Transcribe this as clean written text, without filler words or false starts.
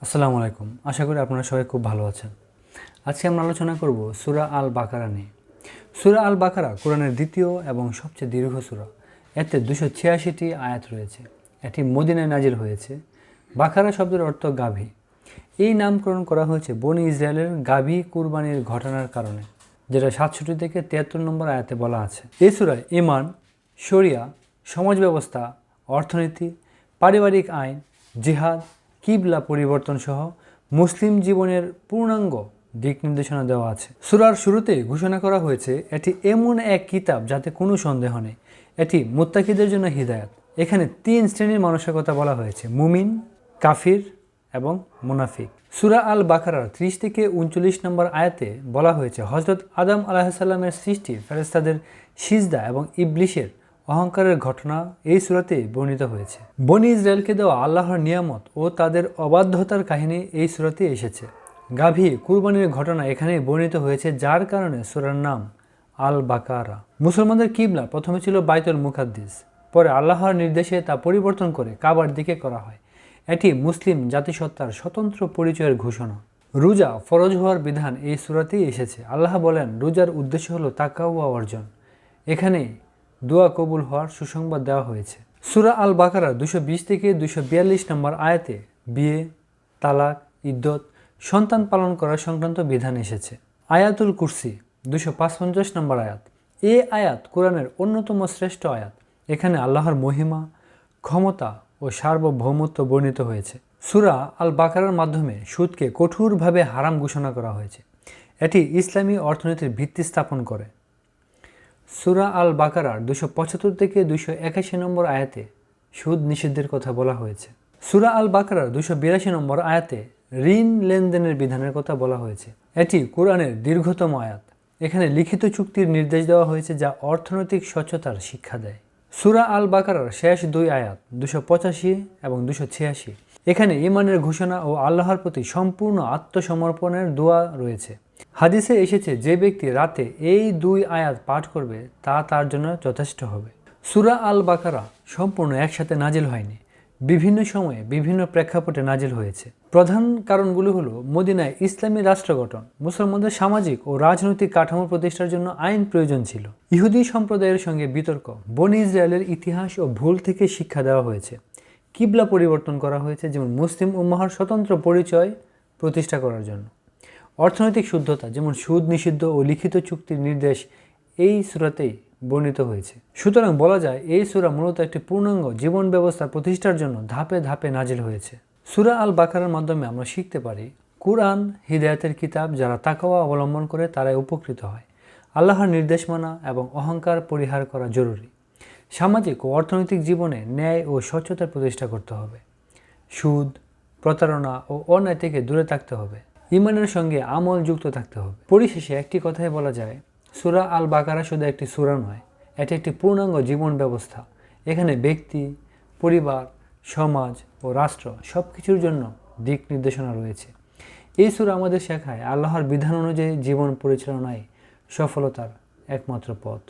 আসসালামু আলাইকুম। আশা করি আপনারা সবাই খুব ভালো আছেন। আজকে আমরা আলোচনা করব সূরা আল বাকারা নিয়ে। সূরা আল বাকারা কোরআনের দ্বিতীয় এবং সবচেয়ে দীর্ঘ সূরা। এতে 286টি আয়াত রয়েছে। এটি মদিনায় নাজিল হয়েছে। বাকারা শব্দের অর্থ গাভী। এই নামকরণ করা হয়েছে বনি ইসরায়েলের গাভী কুরবানির ঘটনার কারণে, যেটা 67 থেকে 73 নম্বর আয়াতে বলা আছে। এই সূরায় ঈমান, শরিয়া, সমাজ ব্যবস্থা, অর্থনীতি, পারিবারিক আইন, জিহাদ, কিবলা পরিবর্তন সহ মুসলিম জীবনের পূর্ণাঙ্গ দিক নির্দেশনা দেওয়া আছে। সূরার শুরুতে ঘোষণা করা হয়েছে এটি এমন এক কিতাব যাতে কোনো সন্দেহ নেই। এটি মুত্তাকিদের জন্য হিদায়াত। এখানে 3 শ্রেণীর মানুষের কথা বলা হয়েছে: মুমিন, কাফির এবং মুনাফিক। সূরা আল বাকারার 30 থেকে 39 নম্বর আয়াতে বলা হয়েছে হযরত আদম আলাইহিসসালামের সৃষ্টি, ফেরেশতাদের সিজদা এবং ইবলিসের অহংকারের ঘটনা এই সূরাতে বর্ণিত হয়েছে। বনি ইসরায়েলকে দেওয়া আল্লাহর নিয়ামত ও তাদের অবাধ্যতার কাহিনী এই সূরাতে এসেছে। গাভী কুরবানির ঘটনা এখানে বর্ণিত হয়েছে, যার কারণে সূরার নাম আল বাকারা। মুসলমানদের কিবলা প্রথমে ছিল বাইতুল মুকাদ্দিস, পরে আল্লাহর নির্দেশে তা পরিবর্তন করে কাবার দিকে করা হয়। এটি মুসলিম জাতিসত্তার স্বতন্ত্র পরিচয়ের ঘোষণা। রোজা ফরজ হওয়ার বিধান এই সূরাতেই এসেছে। আল্লাহ বলেন, রোজার উদ্দেশ্য হলো তাকওয়া অর্জন। এখানে দোয়া কবুল হওয়ার সুসংবাদ দেওয়া হয়েছে। সূরা আল বাকারার 220 থেকে 242 নম্বর আয়াতে বিয়ে, তালাক, ইদ্দত, সন্তান পালন করা সংক্রান্ত বিধান এসেছে। আয়াতুল কুরসি 255 নম্বর আয়াত। এই আয়াত কোরআনের অন্যতম শ্রেষ্ঠ আয়াত। এখানে আল্লাহর মহিমা, ক্ষমতা ও সার্বভৌমত্ব বর্ণিত হয়েছে। সূরা আল বাকারার মাধ্যমে সুদকে কঠোরভাবে হারাম ঘোষণা করা হয়েছে। এটি ইসলামী অর্থনীতির ভিত্তি স্থাপন করে। সূরা আল বাকারার 275 থেকে 281 নম্বর আয়াতে সুদ নিষিদ্ধের কথা বলা হয়েছে। সূরা আল বাকারার 282 নম্বর আয়াতে ঋণ লেনদেনের বিধানের কথা বলা হয়েছে। এটি কোরআনের দীর্ঘতম আয়াত। এখানে লিখিত চুক্তির নির্দেশ দেওয়া হয়েছে, যা অর্থনৈতিক স্বচ্ছতার শিক্ষা দেয়। সূরা আল বাকারার শেষ 2 আয়াত 285 এবং 286। এখানে ঈমানের ঘোষণা ও আল্লাহর প্রতি সম্পূর্ণ আত্মসমর্পণের দোয়া রয়েছে। হাদিসে এসেছে, যে ব্যক্তি রাতে এই 2 আয়াত পাঠ করবে তা তার জন্য যথেষ্ট হবে। সূরা আল বাকারা সম্পূর্ণ একসাথে নাজিল হয়নি, বিভিন্ন সময়ে বিভিন্ন প্রেক্ষাপটে নাজিল হয়েছে। প্রধান কারণগুলো হলো মদিনায় ইসলামী রাষ্ট্র গঠন, মুসলমানদের সামাজিক ও রাজনৈতিক কাঠামো প্রতিষ্ঠার জন্য আইন প্রয়োজন ছিল, ইহুদি সম্প্রদায়ের সঙ্গে বিতর্ক, বনি ইসরায়েলের ইতিহাস ও ভুল থেকে শিক্ষা দেওয়া হয়েছে, কিবলা পরিবর্তন করা হয়েছে, যেমন মুসলিম উম্মাহর স্বতন্ত্র পরিচয় প্রতিষ্ঠা করার জন্য, অর্থনৈতিক শুদ্ধতা, যেমন সুদ নিষিদ্ধ ও লিখিত চুক্তির নির্দেশ এই সূরাতেই বর্ণিত হয়েছে। সুতরাং বলা যায় এই সূরা মূলত একটি পূর্ণাঙ্গ জীবন ব্যবস্থা প্রতিষ্ঠার জন্য ধাপে ধাপে নাজিল হয়েছে। সূরা আল বাকারার মাধ্যমে আমরা শিখতে পারি, কুরআন হিদায়াতের কিতাব, যারা তাকওয়া অবলম্বন করে তারাই উপকৃত হয়। আল্লাহর নির্দেশ মানা এবং অহংকার পরিহার করা জরুরি। সামাজিক ও অর্থনৈতিক জীবনে ন্যায় ও স্বচ্ছতা প্রতিষ্ঠা করতে হবে। সুদ, প্রতারণা ও অন্যায় থেকে দূরে থাকতে হবে। ঈমানের সঙ্গে আমল যুক্ত থাকতে হবে। পরিশেষে একটি কথাই বলা যায়, সূরা আল বাকারা শুধু একটি সূরা নয়, এটি একটি পূর্ণাঙ্গ জীবন ব্যবস্থা। এখানে ব্যক্তি, পরিবার, সমাজ ও রাষ্ট্র সব কিছুর জন্য দিক নির্দেশনা রয়েছে। এই সূরা আমাদের শেখায় আল্লাহর বিধান অনুযায়ী জীবন পরিচালনায় সফলতার একমাত্র পথ।